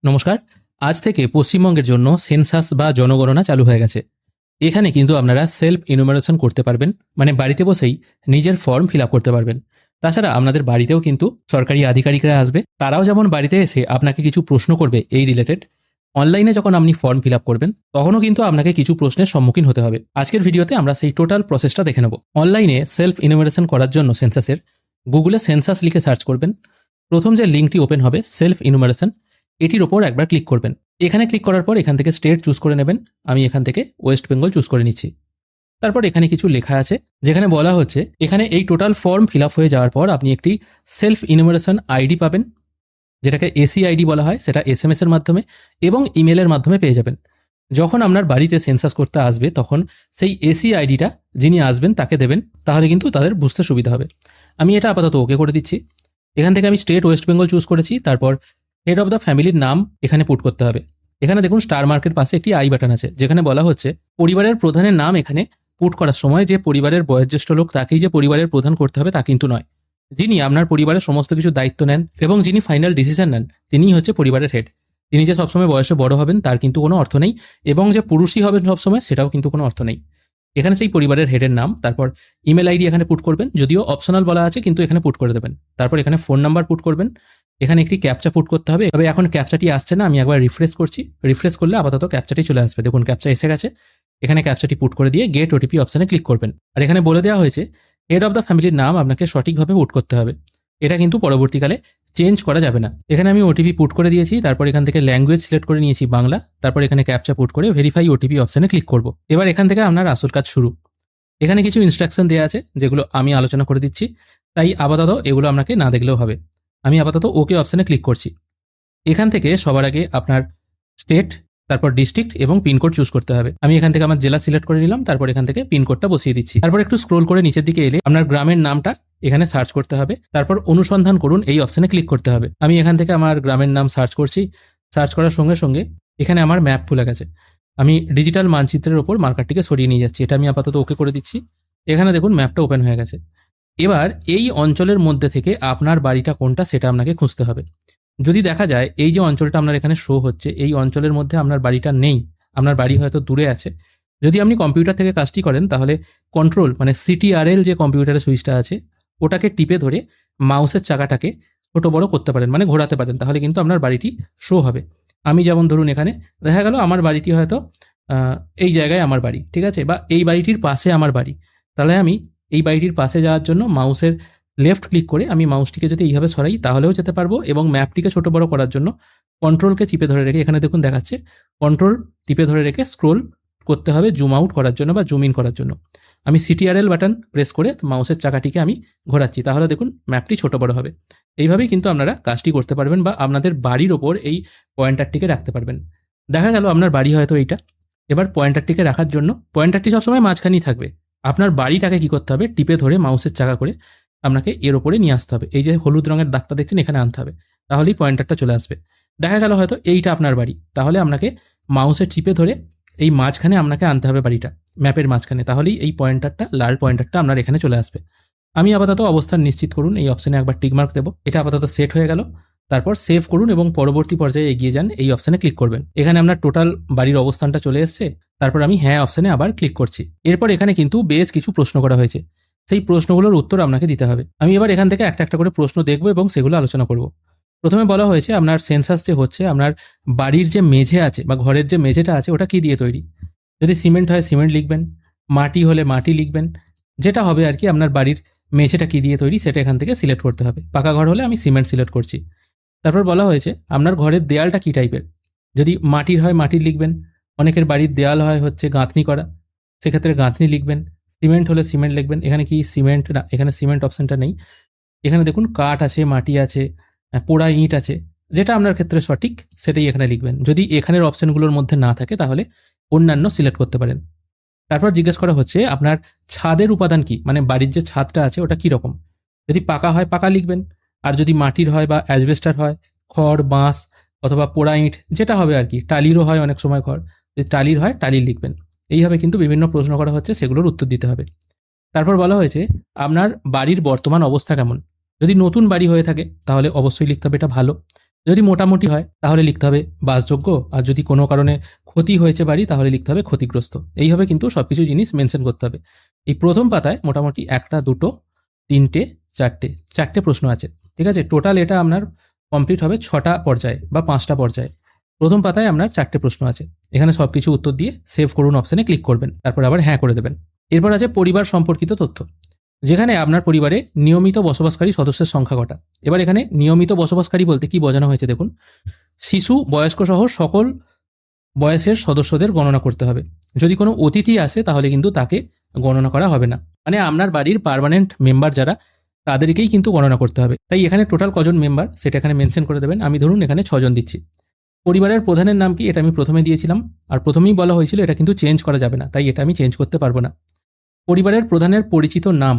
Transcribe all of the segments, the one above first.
নমস্কার। আজ থেকে পশ্চিমবঙ্গের জন্য সেন্সাস বা জনগণনা চালু হয়ে গেছে। এখানে কিন্তু আপনারা সেলফ ইনুমারেশন করতে পারবেন। মানে বাড়িতে বসেই নিজের ফর্ম ফিল আপ করতে পারবেন। তাছাড়া আপনাদের বাড়িতেও কিন্তু সরকারি আধিকারিকরা আসবে। তারাও যেমন বাড়িতে এসে আপনাকে কিছু প্রশ্ন করবে এই রিলেটেড। অনলাইনে যখন আপনি ফর্ম ফিল আপ করবেন তখনও কিন্তু আপনাকে কিছু প্রশ্নের সম্মুখীন হতে হবে। আজকের ভিডিওতে আমরা সেই টোটাল প্রসেসটা দেখে নেব। অনলাইনে সেলফ ইনুমারেশন করার জন্য সেন্সাসের গুগলে সেন্সাস লিখে সার্চ করবেন। প্রথম যে লিঙ্কটি ওপেন হবে সেলফ ইনুমারেশন, এটির ওপর একবার ক্লিক করবেন। এখানে ক্লিক করার পর এখান থেকে স্টেট চুজ করে নেবেন। আমি এখান থেকে ওয়েস্ট বেঙ্গল চুজ করে নিচ্ছি। তারপর এখানে কিছু লেখা আছে যেখানে বলা হচ্ছে এখানে এই টোটাল ফর্ম ফিল আপ হয়ে যাওয়ার পর আপনি একটি সেলফ ইনুমারেশন আইডি পাবেন, যেটাকে এসি আইডি বলা হয়। সেটা এসএমএস এর মাধ্যমে এবং ইমেলের মাধ্যমে পেয়ে যাবেন। যখন আপনার বাড়িতে সেন্সাস করতে আসবে তখন সেই এসি আইডিটা যিনি আসবেন তাকে দেবেন, তাহলে কিন্তু তাদের বুঝতে সুবিধা হবে। আমি এটা আপাতত ওকে করে দিচ্ছি। এখান থেকে আমি স্টেট ওয়েস্ট বেঙ্গল চুজ করেছি। তারপর হেড অফ দ্য ফ্যামিলির নাম এখানে পুট করতে হবে। এখানে দেখুন স্টার মার্কের পাশে একটি আই বাটন আছে, যেখানে বলা হচ্ছে পরিবারের প্রধানের নাম এখানে পুট করার সময় যে পরিবারের বয়োজ্যেষ্ঠ লোক তাকেই যে পরিবারের প্রধান করতে হবে তা কিন্তু নয়। যিনি আপনার পরিবারের সমস্ত কিছু দায়িত্ব নেন এবং যিনি ফাইনাল ডিসিশন নেন তিনিই হচ্ছে পরিবারের হেড। তিনি যে সবসময় বয়সে বড় হবেন তার কিন্তু কোনো অর্থ নেই, এবং যে পুরুষই হবেন সবসময় সেটাও কিন্তু কোনো অর্থ নেই। এখানে সেই পরিবারের হেডের নাম, তারপর ইমেল আইডি এখানে পুট করবেন, যদিও অপশনাল বলা আছে কিন্তু এখানে পুট করে দেবেন। তারপর এখানে ফোন নাম্বার পুট করবেন। এখানে একটি ক্যাপচা পুট করতে হবে। তবে এখন ক্যাপচাটি আসছে না, আমি একবার রিফ্রেশ করছি। রিফ্রেশ করলে আপাতত ক্যাপচাটি চলে আসবে। দেখুন ক্যাপচা এসে গেছে। এখানে ক্যাপচাটি পুট করে দিয়ে গেট ওটিপি অপশনে ক্লিক করবেন। আর এখানে বলে দেওয়া হয়েছে হেড অফ দ্য ফ্যামিলির নাম আপনাকে সঠিকভাবে পুট করতে হবে। এটা কিন্তু পরবর্তীকালে চেঞ্জ করা যাবে না। এখানে আমি ওটিপি পুট করে দিয়েছি। তারপর এখান থেকে ল্যাঙ্গুয়েজ সিলেক্ট করে নিয়েছি বাংলা। তারপর এখানে ক্যাপচা পুট করে ভেরিফাই ওটিপি অপশনে ক্লিক করব। এবার এখান থেকে আপনার আসল কাজ শুরু। এখানে কিছু ইনস্ট্রাকশন দেওয়া আছে যেগুলো আমি আলোচনা করে দিচ্ছি, তাই আপাতত এগুলো আপনাকে না দেখলেও হবে। আমি আপাতত ওকে অপশনে ক্লিক করছি। এখান থেকে সবার আগে আপনার স্টেট, তারপর ডিস্ট্রিক্ট এবং পিনকোড চুজ করতে হবে। আমি এখান থেকে আমার জেলা সিলেক্ট করে নিলাম। তারপর এখান থেকে পিনকোডটা বসিয়ে দিচ্ছি। তারপর একটু স্ক্রোল করে নিচের দিকে এলে আপনার গ্রামের নামটা এখানে সার্চ করতে হবে। তারপর অনুসন্ধান করুন এই অপশনে ক্লিক করতে হবে। আমি এখান থেকে আমার গ্রামের নাম সার্চ করছি। সার্চ করার সঙ্গে সঙ্গে এখানে আমার ম্যাপ খুলে গেছে। আমি ডিজিটাল মানচিত্রের ওপর মার্কারটিকে সরিয়ে নিয়ে যাচ্ছি। এটা আমি আপাতত ওকে করে দিচ্ছি। এখানে দেখুন ম্যাপটা ওপেন হয়ে গেছে। এবার এই অঞ্চলের মধ্যে থেকে আপনার বাড়িটা কোনটা সেটা আপনাকে খুঁজতে হবে। যদি দেখা যায় এই যে অঞ্চলটা আপনার এখানে শো হচ্ছে এই অঞ্চলের মধ্যে আপনার বাড়িটা নেই, আপনার বাড়ি হয়তো দূরে আছে, যদি আপনি কম্পিউটার থেকে কাজটি করেন তাহলে কন্ট্রোল মানে সিটিআরএল যে কম্পিউটারের সুইচটা আছে ওটাকে টিপে ধরে মাউসের চাকাটাকে ছোট বড় করতে পারেন, মানে ঘোরাতে পারেন, তাহলে কিন্তু আপনার বাড়িটি শো হবে। আমি যেমন ধরুন এখানে দেখা গেল আমার বাড়িটি হয়তো এই জায়গায় আমার বাড়ি, ঠিক আছে, বা এই বাড়িটির পাশে আমার বাড়ি। তাহলে আমি এই বাড়িটির পাশে যাওয়ার জন্য মাউসের লেফট ক্লিক করে আমি মাউসটিকে যদি এইভাবে সরাই তাহলেও যেতে পারবো, এবং ম্যাপটিকে ছোট বড় করার জন্য কন্ট্রোলকে চিপে ধরে রেখে, এখানে দেখুন দেখাচ্ছে কন্ট্রোল টিপে ধরে রেখে স্ক্রোল করতে হবে জুম আউট করার জন্য বা জুম ইন করার জন্য। আমি সিটিআরএল বাটন প্রেস করে মাউসের চাকাটিকে আমি ঘোরাচ্ছি, তাহলে দেখুন ম্যাপটি ছোট বড় হবে। এইভাবেই কিন্তু আপনারা কাজটি করতে পারবেন বা আপনাদের বাড়ির ওপর এই পয়েন্টারটিকে রাখতে পারবেন। দেখা গেল আপনার বাড়ি হয়তো এইটা। এবার পয়েন্টারটিকে রাখার জন্য পয়েন্টারটি সবসময় মাঝখানেই থাকবে। আপনার বাড়িটাকে কি করতে হবে, টিপে ধরে মাউসের চাকা করে আপনাকে এর ওপরে নিয়ে আসতে হবে। এই যে হলুদ রঙের দাগটা দেখছেন এখানে আনতে হবে, তাহলেই পয়েন্টারটা চলে আসবে। দেখা গেল হয়তো এইটা আপনার বাড়ি, তাহলে আপনাকে মাউসের টিপে ধরে এই মাঝখানে আপনাকে আনতে হবে বাড়িটা, ম্যাপের মাঝখানে, তাহলেই এই পয়েন্টারটা লাল পয়েন্টারটা আপনার এখানে চলে আসবে। আমি আপাতত অবস্থান নিশ্চিত করুন এই অপশনে একবার টিকমার্ক দেবো। এটা আপাতত সেট হয়ে গেল। তারপর সেভ করুন এবং পরবর্তী পর্যায়ে এগিয়ে যান, এই অপশনে ক্লিক করবেন। এখানে আপনার টোটাল বাড়ির অবস্থানটা চলে এসছে। তারপর আমি হ্যাঁ অপশনে আবার ক্লিক করছি। এরপর এখানে কিন্তু বেশ কিছু প্রশ্ন করা হয়েছে, সেই প্রশ্নগুলোর উত্তর আপনাকে দিতে হবে। আমি এবার এখান থেকে একটা একটা করে প্রশ্ন দেখব এবং সেগুলো আলোচনা করব। প্রথমে বলা হয়েছে আপনার সেন্সাস যে হচ্ছে আপনার বাড়ির যে মেঝে আছে বা ঘরের যে মেঝেটা আছে ওটা কি দিয়ে তৈরি। যদি সিমেন্ট হয় সিমেন্ট লিখবেন, মাটি হলে মাটি লিখবেন, যেটা হবে আর কি। আপনার বাড়ির মেঝেটা কি দিয়ে তৈরি সেটা এখান থেকে সিলেক্ট করতে হবে। পাকা ঘর হলে আমি সিমেন্ট সিলেক্ট করছি। তারপর বলা হয়েছে আপনার ঘরের দেয়ালটা কী টাইপের। যদি মাটির হয় মাটির লিখবেন, অনেকের বাড়ির দেয়াল হয় হচ্ছে গাঁথনি করা, সেক্ষেত্রে গাঁথনি লিখবেন। সিমেন্ট হলে সিমেন্ট লিখবেন। এখানে কি সিমেন্ট না, এখানে সিমেন্ট অপশানটা নেই। এখানে দেখুন কাঠ আছে, মাটি আছে, পোড়া ইঁট আছে, যেটা আপনার ক্ষেত্রে সঠিক সেটাই এখানে লিখবেন। যদি এখানের অপশানগুলোর মধ্যে না থাকে তাহলে অন্যান্য সিলেক্ট করতে পারেন। তারপর জিজ্ঞেস করা হচ্ছে আপনার ছাদের উপাদান কি, মানে বাড়ির যে ছাদটা আছে ওটা কী রকম। যদি পাকা হয় পাকা লিখবেন, আর যদি মাটির হয় বা অ্যাজবেস্টার হয়, খড় বাঁশ অথবা পোড়া ইঁট যেটা হবে আর কি, টালিরও হয় অনেক সময় ঘর, যদি টালির হয় টালির লিখবেন। এইভাবে কিন্তু বিভিন্ন প্রশ্ন করা হচ্ছে, সেগুলোর উত্তর দিতে হবে। তারপর বলা হয়েছে আপনার বাড়ির বর্তমান অবস্থা কেমন। যদি নতুন বাড়ি হয়ে থাকে তাহলে অবশ্যই লিখতে হবে এটা ভালো। যদি মোটামুটি হয় তাহলে লিখতে হবে বাসযোগ্য, আর যদি কোনো কারণে ক্ষতি হয়েছে বাড়ি তাহলে লিখতে হবে ক্ষতিগ্রস্ত। এইভাবে কিন্তু সবকিছু জিনিস মেনশন করতে হবে। এই প্রথম পাতায় মোটামুটি 1, 2, 3, 4টে প্রশ্ন আছে, ঠিক আছে। টোটাল এটা আপনার কমপ্লিট হবে 6টা পর্যায়ে বা 5টা পর্যায়ে। প্রথম পাতায় আপনার 4টে প্রশ্ন আছে। এখানে সবকিছু উত্তর দিয়ে সেভ করুন অপশানে ক্লিক করবেন, তারপর আবার হ্যাঁ করে দেবেন। এরপর আছে পরিবার সম্পর্কিত তথ্য, যেখানে আপনার পরিবারে নিয়মিত বসবাসকারী সদস্যের সংখ্যা কটা। এবার এখানে নিয়মিত বসবাসকারী বলতে কি বোঝানো হয়েছে দেখুন, শিশু, বয়স্ক সহ সকল বয়সের সদস্যদের গণনা করতে হবে। যদি কোনো অতিথি আসে তাহলে কিন্তু তাকে গণনা করা হবে না। মানে আপনার বাড়ির পার্মানেন্ট মেম্বার যারা, তাদেরকেই কিন্তু গণনা করতে হবে। তাই এখানে টোটাল কজন মেম্বার সেটা এখানে মেনশন করে দেবেন। আমি ধরুন এখানে 6 জন দিচ্ছি। পরিবারের প্রধানের নাম কি, এটা আমি প্রথমে দিয়েছিলাম, আর প্রথমেই বলা হয়েছিল এটা কিন্তু চেঞ্জ করা যাবে না, তাই এটা আমি চেঞ্জ করতে পারবো না। পরিবারের প্রধানের পরিচিত নাম,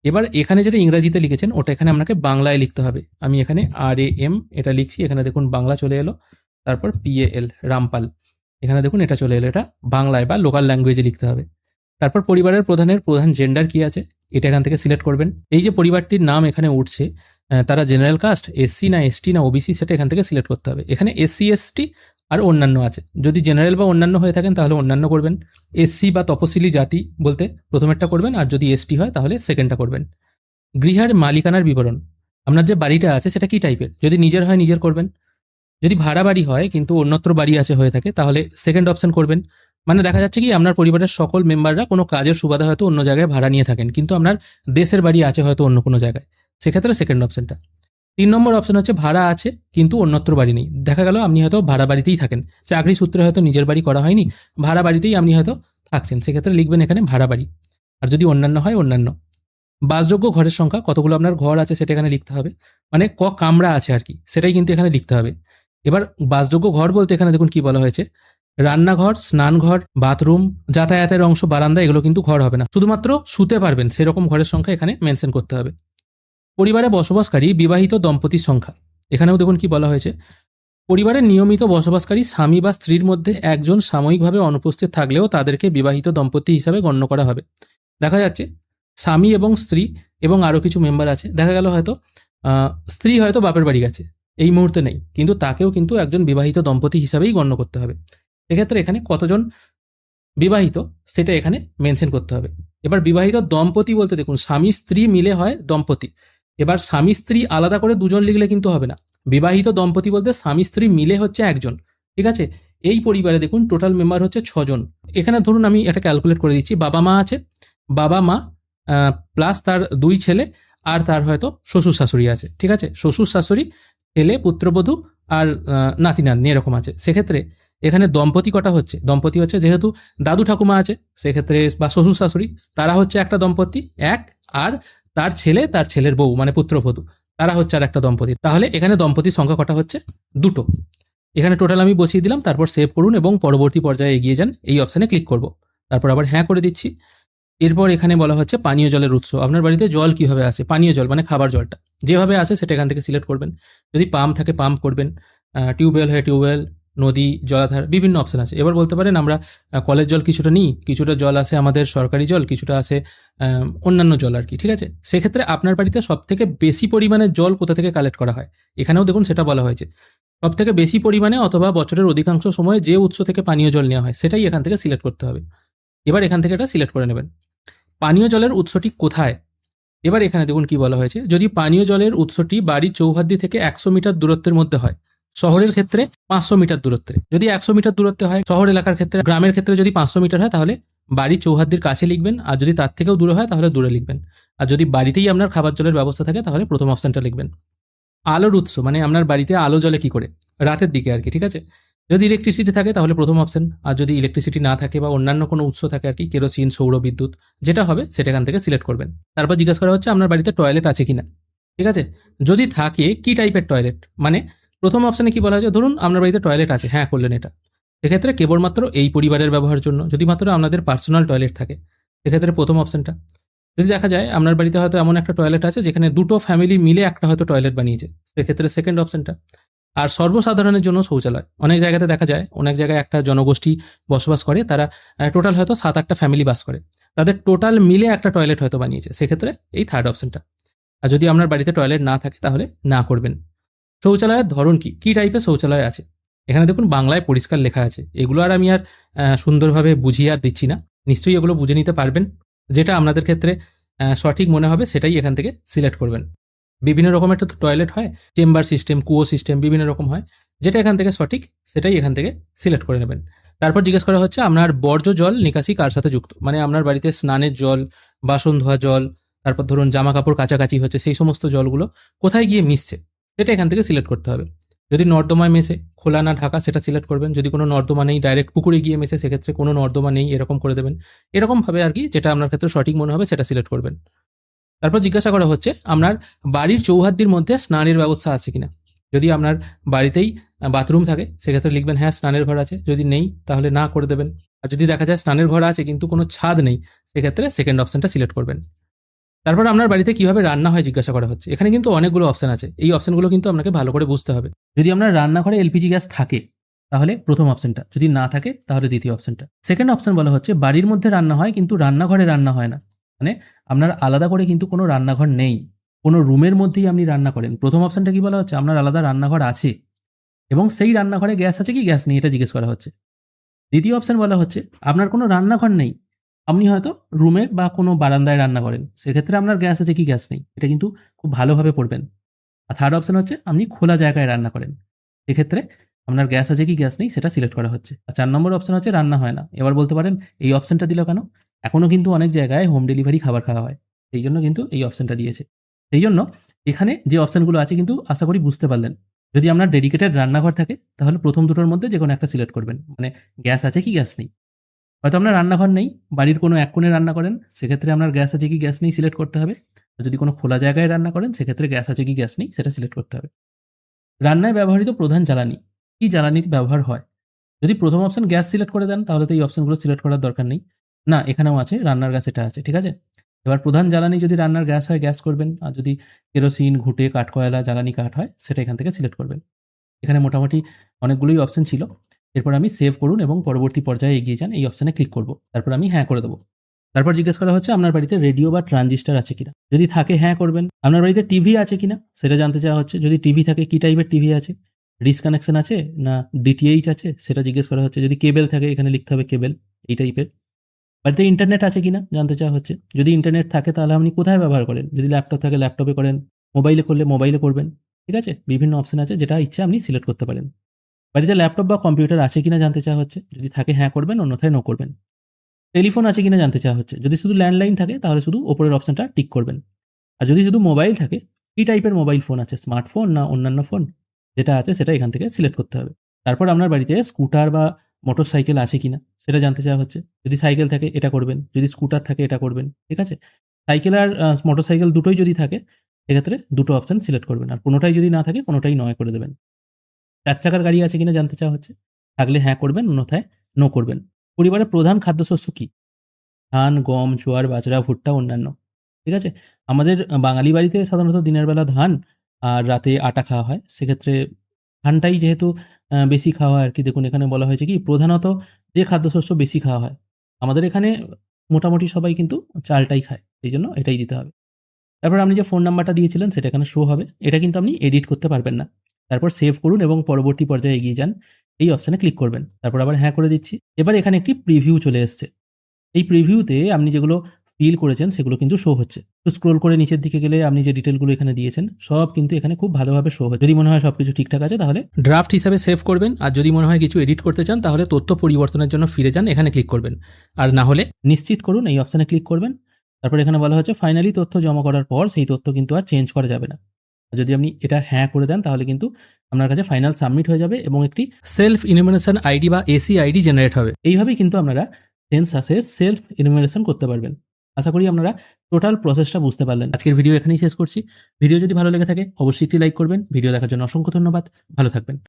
এবার এখানে যেটা ইংরাজিতে লিখেছেন ওটা এখানে আপনাকে বাংলায় লিখতে হবে। আমি এখানে RAM এটা লিখছি, এখানে দেখুন বাংলা চলে এলো, তারপর PAL রামপাল, এখানে দেখুন এটা চলে এলো, এটা বাংলায় বা লোকাল ল্যাঙ্গুয়েজে লিখতে হবে। তারপর পরিবারের প্রধানের প্রধান জেন্ডার কি আছে এটা এখান থেকে সিলেক্ট করবেন। এই যে পরিবারটির নাম এখানে উঠছে, তারা জেনারেল কাস্ট, SC না ST না OBC, সেটা এখান থেকে সিলেক্ট করতে হবে। এখানে SC ST আর অন্যান্য আছে, যদি জেনারেল বা অন্যান্য হয়ে থাকেন তাহলে অন্যান্য করবেন। SC বা তপশিলি জাতি বলতে প্রথমেরটা করবেন, আর যদি ST হয় তাহলে সেকেন্ডটা করবেন। গৃহের মালিকানার বিবরণ, আপনার যে বাড়িটা আছে সেটা কি টাইপের, যদি নিজের হয় নিজের করবেন, যদি ভাড়া বাড়ি হয় কিন্তু অন্যত্র বাড়ি আছে হয়ে থাকে তাহলে সেকেন্ড অপশন করবেন। মানে দেখা যাচ্ছে কি আপনার পরিবারের সকল মেম্বাররা কোনো কাজের সুবাদে হয়তো অন্য জায়গায় ভাড়া নিয়ে থাকেন, কিন্তু আপনার দেশের বাড়ি আছে হয়তো অন্য কোনো জায়গায়, সেক্ষেত্রে সেকেন্ড অপশনটা। 3 নম্বর অপশন হচ্ছে ভাড়া আছে কিন্তু অন্যত্র বাড়ি নেই। দেখা গেল আপনি হয়তো ভাড়া বাড়িতেই থাকেন, চাকরি সূত্রে হয়তো নিজের বাড়ি করা হয়নি, ভাড়া বাড়িতেই আপনি হয়তো থাকছেন, সেক্ষেত্রে লিখবেন এখানে ভাড়া বাড়ি। আর যদি অন্যান্য হয় অন্যান্য। বাসযোগ্য ঘরের সংখ্যা, কতগুলো আপনার ঘর আছে সেটা এখানে লিখতে হবে, মানে কামরা আছে আর কি, সেটাই কিন্তু এখানে লিখতে হবে। এবার বাসযোগ্য ঘর বলতে এখানে দেখুন কি বলা হয়েছে, রান্নাঘর, স্নানঘর, বাথরুম, যাতায়াতের অংশ, বারান্দা, এগুলো কিন্তু ঘর হবে না, শুধুমাত্র শুতে পারবেন সেরকম ঘরের সংখ্যা এখানে মেনশন করতে হবে। পরিবারে বসবাসকারী বিবাহিত দম্পতির সংখ্যা, এখানেও দেখুন কি বলা হয়েছে, পরিবারের নিয়মিত বসবাসকারী স্বামী বা স্ত্রীর মধ্যে একজন সাময়িকভাবে অনুপস্থিত থাকলেও তাদেরকে বিবাহিত দম্পতি হিসাবে গণ্য করা হবে। দেখা যাচ্ছে স্বামী এবং স্ত্রী এবং আরও কিছু মেম্বার আছে, দেখা গেল হয়তো স্ত্রী হয়তো বাপের বাড়ি গেছে, এই মুহূর্তে নেই, কিন্তু তাকেও কিন্তু একজন বিবাহিত দম্পতি হিসাবেই গণ্য করতে হবে। সেক্ষেত্রে এখানে কতজন বিবাহিত সেটা এখানে মেনশন করতে হবে। এবার বিবাহিত দম্পতি বলতে দেখুন স্বামী স্ত্রী মিলে হয় দম্পতি। এবার স্বামী স্ত্রী আলাদা করে দুজন লিখলে কিন্তু হবে না, বিবাহিত দম্পতি বলতে স্বামী স্ত্রী মিলে হচ্ছে একজন, ঠিক আছে। এই পরিবারে দেখুন টোটাল মেম্বার হচ্ছে 6 জন। এখানে ধরুন আমি এটা ক্যালকুলেট করে দিচ্ছি, বাবা মা আছে, বাবা মা প্লাস তার 2 ছেলে, আর তার হয়তো শ্বশুর শাশুড়ি আছে, ঠিক আছে, শ্বশুর শাশুড়ি, ছেলে, পুত্রবধূ আর নাতি নাতনি এরকম আছে। সেক্ষেত্রে এখানে দম্পতি কটা হচ্ছে, দম্পতি হচ্ছে যেহেতু দাদু ঠাকুমা আছে সেক্ষেত্রে, বা শ্বশুর শাশুড়ি, তারা হচ্ছে একটা দম্পতি এক, আর তার ছেলে, তার ছেলের বউ মানে পুত্রবধূ, তারা হচ্ছে আর একটা দম্পতি। তাহলে এখানে দম্পতির সংখ্যা কটা হচ্ছে 2টো। এখানে টোটাল আমি বসিয়ে দিলাম, তারপর সেভ করুন এবং পরবর্তী পর্যায়ে এগিয়ে যান, এই অপশানে ক্লিক করব, তারপর আবার হ্যাঁ করে দিচ্ছি। এরপর এখানে বলা হচ্ছে পানীয় জলের উৎস, আপনার বাড়িতে জল কিভাবে আসে, পানীয় জল মানে খাবার জলটা যেভাবে আসে সেটা এখান থেকে সিলেক্ট করবেন। যদি পাম্প থাকে পাম্প করবেন, টিউবওয়েল হয় টিউবওয়েল, নদী, জলাধার, বিভিন্ন অপশন আছে। এবার বলতে পারেন আমরা কলের জল কিছুটা নিই, কিছুটা জল আসে আমাদের সরকারি জল, কিছুটা আসে অন্যান্য জল আর কি, ঠিক আছে। সেক্ষেত্রে আপনার বাড়িতে সব থেকে বেশি পরিমাণে জল কোথা থেকে কালেক্ট করা হয়, এখানেও দেখুন সেটা বলা হয়েছে, সব থেকে বেশি পরিমাণে অথবা বছরের অধিকাংশ সময়ে যে উৎস থেকে পানীয় জল নেওয়া হয় সেটাই এখান থেকে সিলেক্ট করতে হবে। এবার এখান থেকে এটা সিলেক্ট করে নেবেন। পানীয় জলের উৎসটি কোথায়, এবার এখানে দেখুন কি বলা হয়েছে, যদি পানীয় জলের উৎসটি বাড়ির চৌহাদ্দি থেকে 100 মিটার দূরত্বের মধ্যে হয়, শহরের ক্ষেত্রে 500 মিটার দূরত্বে, যদি 100 মিটার দূরত্বে হয় শহর এলাকার ক্ষেত্রে, গ্রামের ক্ষেত্রে যদি 500 মিটার হয় তাহলে বাড়ির চৌহাদ্দির কাছে লিখবেন, আর যদি তার থেকেও দূরে হয় তাহলে দূরে লিখবেন, আর যদি বাড়িতেই আপনার খাবার জলের ব্যবস্থা থাকে তাহলে প্রথম অপশনটা লিখবেন। আলোর উৎস মানে আপনার বাড়িতে আলো জ্বলে কি করে, রাতের দিকে আর কি, ঠিক আছে। যদি ইলেকট্রিসিটি থাকে তাহলে প্রথম অপশন, আর যদি ইলেকট্রিসিটি না থাকে বা অন্যান্য কোনো উৎস থাকে আর কি, কেরোসিন, সৌর বিদ্যুৎ, যেটা হবে সেটা এখান থেকে সিলেক্ট করবেন। তারপর জিজ্ঞাসা করা হচ্ছে আপনার বাড়িতে টয়লেট আছে কিনা, ঠিক আছে। যদি থাকে কি টাইপের টয়লেট, মানে প্রথম অপশনে কি বলা হয়েছে, ধরুন আপনার বাড়িতে টয়লেট আছে, হ্যাঁ করলেন এটা, সেক্ষেত্রে কেবলমাত্র এই পরিবারের ব্যবহারের জন্য, যদি মাত্র আপনাদের পার্সোনাল টয়লেট থাকে সেক্ষেত্রে প্রথম অপশনটা। যদি দেখা যায় আপনার বাড়িতে হয়তো এমন একটা টয়লেট আছে যেখানে 2টো ফ্যামিলি মিলে একটা হয়তো টয়লেট বানিয়েছে, সেক্ষেত্রে সেকেন্ড অপশনটা। আর সর্বসাধারণের জন্য শৌচালয়, অনেক জায়গাতে দেখা যায়, অনেক জায়গায় একটা জনগোষ্ঠী বসবাস করে, তারা টোটাল হয়তো 7-8টা ফ্যামিলি বাস করে, তাদের টোটাল মিলে একটা টয়লেট হয়তো বানিয়েছে, সেক্ষেত্রে এই থার্ড অপশনটা। আর যদি আপনার বাড়িতে টয়লেট না থাকে তাহলে না করবেন। শৌচালয়ের ধরন কি, কি টাইপের শৌচালয় আছে। এখানে দেখুন বাংলায় পরিষ্কার লেখা আছে। এগুলো আর আমি আর সুন্দরভাবে বুঝিয়ে আর দিচ্ছি না। নিশ্চয়ই এগুলো বুঝে নিতে পারবেন। যেটা আপনাদের ক্ষেত্রে সঠিক মনে হবে সেটাই এখান থেকে সিলেক্ট করবেন। বিভিন্ন রকমের তো টয়লেট হয়, চেম্বার সিস্টেম, কুয়ো সিস্টেম বিভিন্ন রকম হয়। যেটা এখান থেকে সঠিক সেটাই এখান থেকে সিলেক্ট করে নেবেন। তারপর জিজ্ঞেস করা হচ্ছে আপনার বর্জ্য জল নিকাশি কার সাথে যুক্ত, মানে আপনার বাড়িতে স্নানের জল, বাসন ধোয়া জল, তারপর ধরুন জামা কাপড় কাচাকাচি হচ্ছে, সেই সমস্ত জলগুলো কোথায় গিয়ে মিশছে সেটা এখান থেকে সিলেক্ট করতে হবে। যদি নর্দমায় মেশে, খোলা না ঢাকা, সেটা সিলেক্ট করবেন। যদি কোনো নর্দমা নেই, ডাইরেক্ট পুকুরে গিয়ে মেশে, সেক্ষেত্রে কোনো নর্দমা নেই এরকম করে দেবেন। এরকমভাবে আর কি যেটা আপনার ক্ষেত্রে সঠিক মনে হবে সেটা সিলেক্ট করবেন। তারপর জিজ্ঞাসা করা হচ্ছে আপনার বাড়ির চৌহাদ্দির মধ্যে স্নানের ব্যবস্থা আছে কিনা। যদি আপনার বাড়িতেই বাথরুম থাকে সেক্ষেত্রে লিখবেন হ্যাঁ স্নানের ঘর আছে, যদি নেই তাহলে না করে দেবেন। আর যদি দেখা যায় স্নানের ঘর আছে কিন্তু কোনো ছাদ নেই, সেক্ষেত্রে সেকেন্ড অপশনটা সিলেক্ট করবেন। তারপর আপনার বাড়িতে কিভাবে রান্না হয় জিজ্ঞাসা করা হচ্ছে। এখানে কিন্তু অনেকগুলো অপশন আছে, এই অপশনগুলো কিন্তু আপনাকে ভালো করে বুঝতে হবে। যদি আপনার রান্নাঘরে এলপিজি গ্যাস থাকে তাহলে প্রথম অপশনটা, যদি না থাকে তাহলে দ্বিতীয় অপশনটা। সেকেন্ড অপশন বলা হচ্ছে বাড়ির মধ্যে রান্না হয় কিন্তু রান্নাঘরে রান্না হয় না, মানে আপনার আলাদা করে কিন্তু কোনো রান্নাঘর নেই, কোনো রুমের মধ্যেই আপনি রান্না করেন। প্রথম অপশনটা কি বলা হচ্ছে, আপনার আলাদা রান্নাঘর আছে এবং সেই রান্নাঘরে গ্যাস আছে কি গ্যাস নেই এটা জিজ্ঞেস করা হচ্ছে। দ্বিতীয় অপশন বলা হচ্ছে আপনার কোনো রান্নাঘর নেই, আপনি হয়তো রুমের বা কোনো বারান্দায় রান্না করেন, সেক্ষেত্রে আপনার গ্যাস আছে কি গ্যাস নেই, এটা কিন্তু খুব ভালোভাবে পড়বেন। আর থার্ড অপশন হচ্ছে আপনি খোলা জায়গায় রান্না করেন, সেক্ষেত্রে আপনার গ্যাস আছে কি গ্যাস নেই সেটা সিলেক্ট করা হচ্ছে। আর 4 নম্বর অপশন হচ্ছে রান্না হয় না। এবার বলতে পারেন এই অপশনটা দিল কেন, এখনও কিন্তু অনেক জায়গায় হোম ডেলিভারি খাবার খাওয়া হয়, সেই জন্য কিন্তু এই অপশনটা দিয়েছে। সেই জন্য এখানে যে অপশনগুলো আছে কিন্তু আশা করি বুঝতে পারলেন। যদি আপনার ডেডিকেটেড রান্নাঘর থাকে তাহলে প্রথম দুটোর মধ্যে যে কোনো একটা সিলেক্ট করবেন, মানে গ্যাস আছে কি গ্যাস নেই। হয়তো আপনার রান্নাঘর নেই, বাড়ির কোনো এক কোণে রান্না করেন, সেক্ষেত্রে আপনার গ্যাস আছে কি গ্যাস নেই সিলেক্ট করতে হবে। আর যদি কোনো খোলা জায়গায় রান্না করেন সেক্ষেত্রে গ্যাস আছে কি গ্যাস নেই সেটা সিলেক্ট করতে হবে। রান্নায় ব্যবহৃত প্রধান জ্বালানি, কি জ্বালানি ব্যবহার হয়। যদি প্রথম অপশন গ্যাস সিলেক্ট করে দেন তাহলে তো এই অপশনগুলো সিলেক্ট করার দরকার নেই। না, এখানেও আছে রান্নার গ্যাস, এটা আছে, ঠিক আছে। এবার প্রধান জ্বালানি যদি রান্নার গ্যাস হয় গ্যাস করবেন, আর যদি কেরোসিন, ঘুঁটে, কাঠকয়লা, জ্বালানি কাঠ হয় সেটা এখান থেকে সিলেক্ট করবেন। এখানে মোটামুটি অনেকগুলোই অপশন ছিল। এরপর আমি সেভ করুন এবং পরবর্তী পর্যায়ে এগিয়ে যান এই অপশনে ক্লিক করব। তারপর আমি হ্যাঁ করে দেবো। তারপর জিজ্ঞেস করা হচ্ছে আপনার বাড়িতে রেডিও বা ট্রানজিস্টার আছে কিনা। যদি থাকে হ্যাঁ করবেন। আপনার বাড়িতে টিভি আছে কিনা সেটা জানতে চাওয়া হচ্ছে। যদি টিভি থাকে কি টাইপের টিভি আছে, ডিস কানেকশন আছে না ডিটিএইচ আছে সেটা জিজ্ঞেস করা হচ্ছে। যদি কেবল থাকে এখানে লিখতে হবে কেবল, এই টাইপের। বাড়িতে ইন্টারনেট আছে কিনা জানতে চাওয়া হচ্ছে। যদি ইন্টারনেট থাকে তাহলে আপনি কোথায় ব্যবহার করেন। যদি ল্যাপটপ থাকে ল্যাপটপে করেন, মোবাইলে করলে মোবাইলে করবেন, ঠিক আছে। বিভিন্ন অপশন আছে, যেটা ইচ্ছা আপনি সিলেক্ট করতে পারেন। বাড়িতে ল্যাপটপ বা কম্পিউটার আছে কিনা জানতে চাওয়া হচ্ছে। যদি থাকে হ্যাঁ করবেন, অন্যথায় নো করবেন। টেলিফোন আছে কিনা জানতে চাওয়া হচ্ছে। যদি শুধু ল্যান্ডলাইন থাকে তাহলে শুধু ওপরের অপশনটা টিক করবেন। আর যদি শুধু মোবাইল থাকে, কি টাইপের মোবাইল ফোন আছে, স্মার্টফোন না অন্যান্য ফোন, যেটা আছে সেটা এখান থেকে সিলেক্ট করতে হবে। তারপর আপনার বাড়িতে স্কুটার বা মোটর সাইকেল আছে কিনা সেটা জানতে চাওয়া হচ্ছে। যদি সাইকেল থাকে এটা করবেন, যদি স্কুটার থাকে এটা করবেন, ঠিক আছে। সাইকেল আর মোটর সাইকেল দুটোই যদি থাকে সেক্ষেত্রে দুটো অপশন সিলেক্ট করবেন, আর কোনোটাই যদি না থাকে কোনোটাই নয় করে দেবেন। 4 চাকার গাড়ি আছে কিনা জানতে চাওয়া হচ্ছে। থাকলে হ্যাঁ করবেন, অন্যথায় নো করবেন। পরিবারের প্রধান খাদ্যশস্য কি। ধান, গম, জোয়ার, বাজরা, ভুট্টা, অন্যান্য, ঠিক আছে। আমাদের বাঙালি বাড়িতে সাধারণত দিনের বেলা ধান আর রাতে আটা খাওয়া হয়, সেক্ষেত্রে ধানটাই যেহেতু বেশি খাওয়া হয় আর কি। দেখুন এখানে বলা হয়েছে কি প্রধানত যে খাদ্যশস্য বেশি খাওয়া হয়, আমাদের এখানে মোটামুটি সবাই কিন্তু চালটাই খায়, এই জন্য এটাই দিতে হবে। তারপর আপনি যে ফোন নাম্বারটা দিয়েছিলেন সেটা এখানে শো হবে, এটা কিন্তু আপনি এডিট করতে পারবেন না। তারপর সেভ করুন এবং পরবর্তী পর্যায়ে এগিয়ে যান, এই অপশানে ক্লিক করবেন। তারপর আবার হ্যাঁ করে দিচ্ছি। এবার এখানে একটি প্রিভিউ চলে এসছে। এই প্রিভিউতে আপনি যেগুলো ফিল করেছেন সেগুলো কিন্তু শো হচ্ছে। তো স্ক্রোল করে নিচের দিকে গেলে আপনি যে ডিটেলগুলো এখানে দিয়েছেন সব কিন্তু এখানে খুব ভালোভাবে শো হচ্ছে। যদি মনে হয় সবকিছু ঠিকঠাক আছে তাহলে ড্রাফট হিসাবে সেভ করবেন, আর যদি মনে হয় কিছু এডিট করতে চান তাহলে তথ্য পরিবর্তনের জন্য ফিরে যান, এখানে ক্লিক করবেন। আর না হলে নিশ্চিত করুন, এই অপশানে ক্লিক করবেন। তারপর এখানে বলা হচ্ছে ফাইনালি তথ্য জমা করার পর সেই তথ্য কিন্তু আর চেঞ্জ করা যাবে না। যদি আপনি এটা হ্যাঁ করে দেন তাহলে কিন্তু আপনার কাছে ফাইনাল সাবমিট হয়ে যাবে এবং একটি সেলফ ইনুমিনেশন আইডি বা এসি আইডি জেনারেট হবে। এইভাবেই কিন্তু আপনারা সেন্সাসের সেলফ ইনুমিনেশন করতে পারবেন। আশা করি আপনারা টোটাল প্রসেসটা বুঝতে পারলেন। আজকের ভিডিও এখানেই শেষ করছি। ভিডিও যদি ভালো লেগে থাকে অবশ্যই একটি লাইক করবেন। ভিডিও দেখার জন্য অসংখ্য ধন্যবাদ। ভালো থাকবেন।